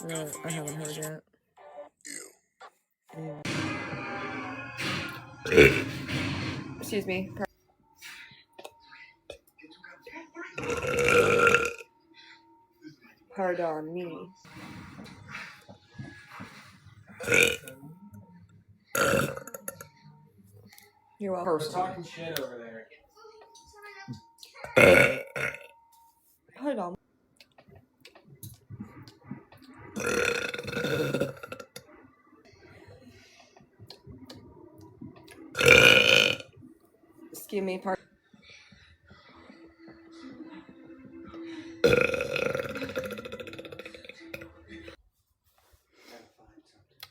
No, I haven't heard yet. Excuse me. Pardon me. You're welcome. We're talking shit over there. Hold on. Excuse me, pardon.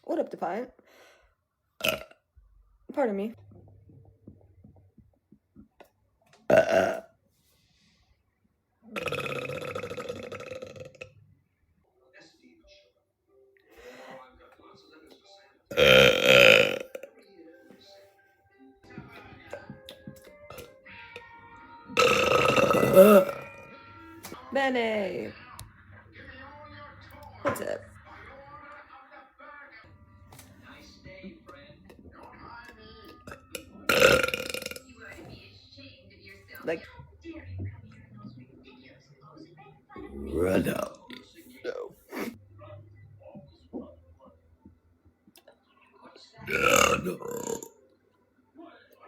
What up, Defiant? Pardon me. Bene. What's it? Like, run out. No. No.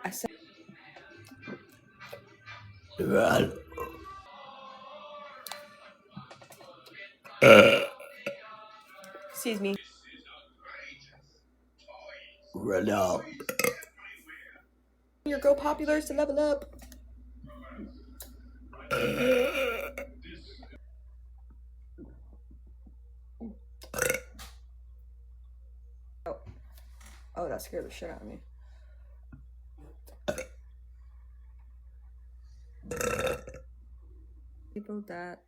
I said, run. Excuse me. Run out. Your Go Populars to level up. Oh, that scared the shit out of me. People that.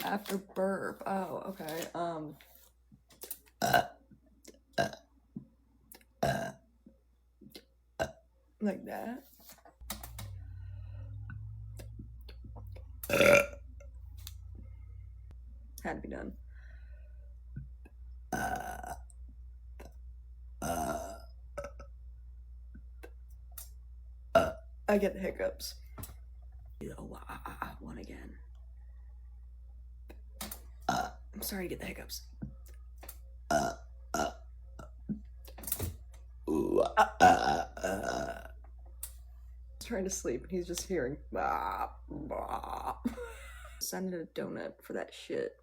After burp. Oh, okay. Like that. Had to be done. I get the hiccups. Oh, one again. I'm sorry to get the hiccups. He's trying to sleep and he's just hearing bah, bah. Send a donut for that shit.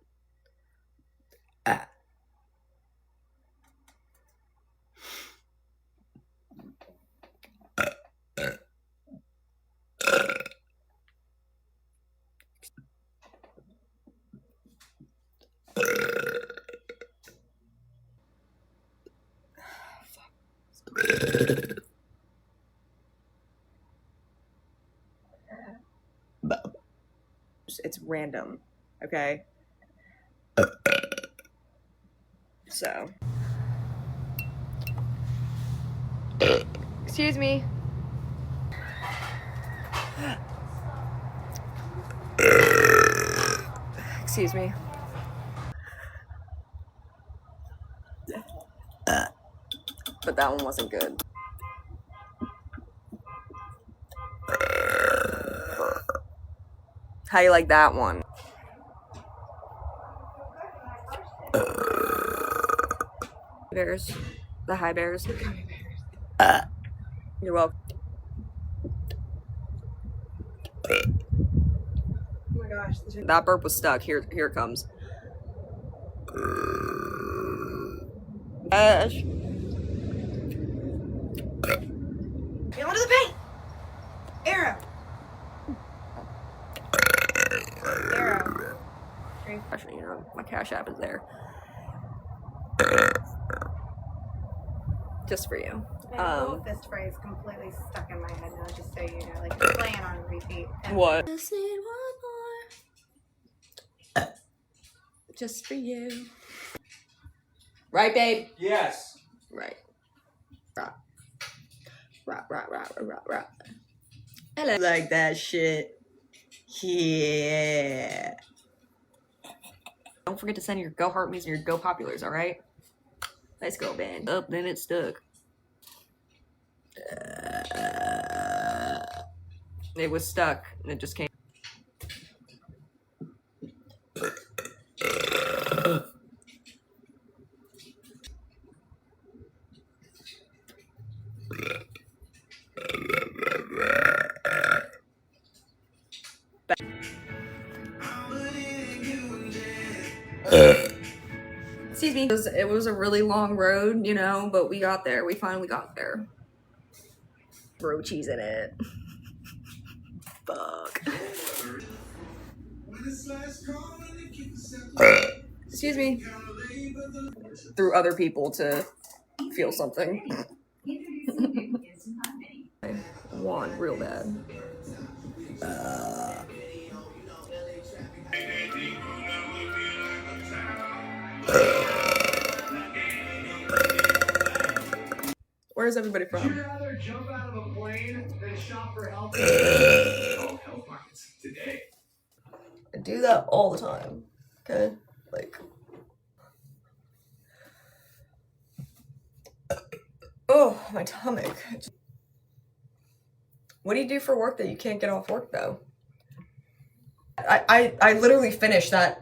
It's random, okay? So. Excuse me. Excuse me. But that one wasn't good. How you like that one? Bears. The high bears. You're welcome. Oh my gosh. That burp was stuck. Here it comes. Ash. Get onto the paint! Arrow! Sorry. You know, my Cash App is there. Just for you. This phrase completely stuck in my head now, just so you know, like it's playing on repeat. What? Just need one more. Just for you. Right, babe? Yes. Right. Rock. Rock, rock, rock, rock, rock. Hello. Like that shit. Yeah. Don't forget to send your Go Heart Me's and your Go Populars, alright? Let's go, Ben. Up, then it's stuck. It was stuck, and it just came. Excuse me. It was a really long road, you know, but we got there. We finally got there. Bro cheese in it. Fuck. Excuse me. Through other people to feel something. I want real bad. Where's everybody from? Would you rather jump out of a plane than shop for health? Health markets today. I do that all the time. Okay? Like. Oh, my stomach. What do you do for work that you can't get off work though? I literally finished that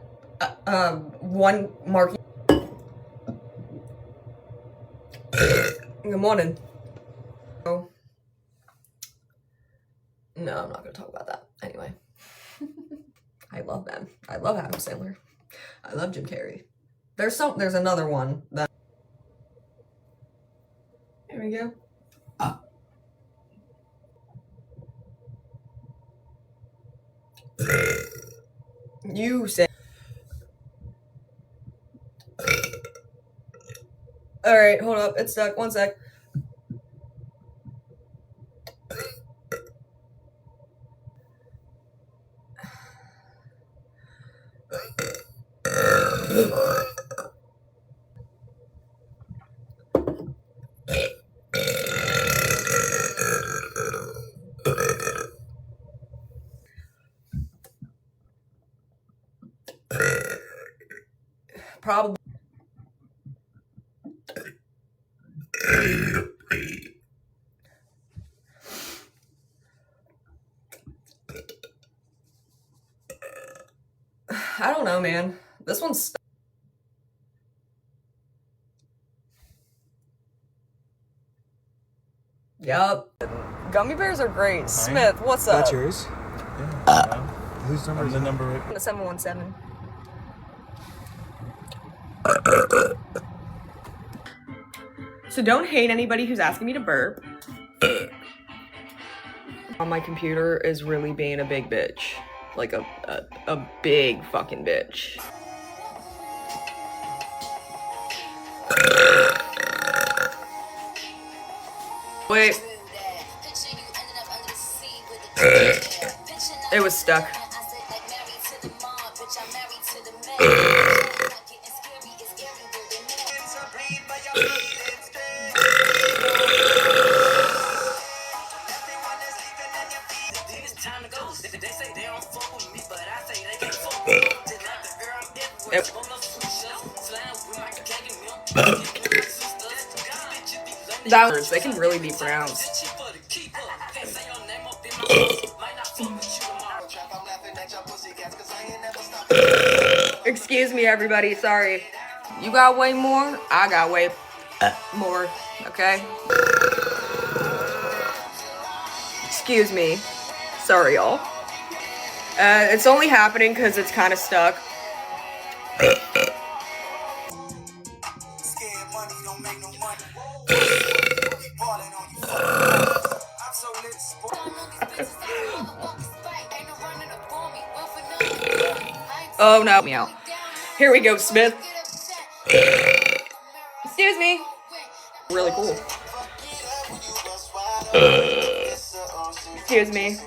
one marquee. Good morning. Oh. No, I'm not gonna talk about that. Anyway. I love them. I love Adam Sandler. I love Jim Carrey. There's another one that. There we go. You say. Alright, hold up. It's stuck. One sec. Probably. I don't know, man. This one's. Yup. Gummy bears are great. Smith, what's up? That's yours? Yeah. Whose number is the number? The 717. So don't hate anybody who's asking me to burp. On my computer is really being a big bitch. Like a big fucking bitch. Wait. It was stuck. That they can really be pronounced. Excuse me, everybody. Sorry. You got way more. I got way more. Okay. Excuse me. Sorry, y'all. It's only happening because it's kind of stuck. Oh no, me out. Here we go, Smith. Excuse me. Really cool. Excuse me.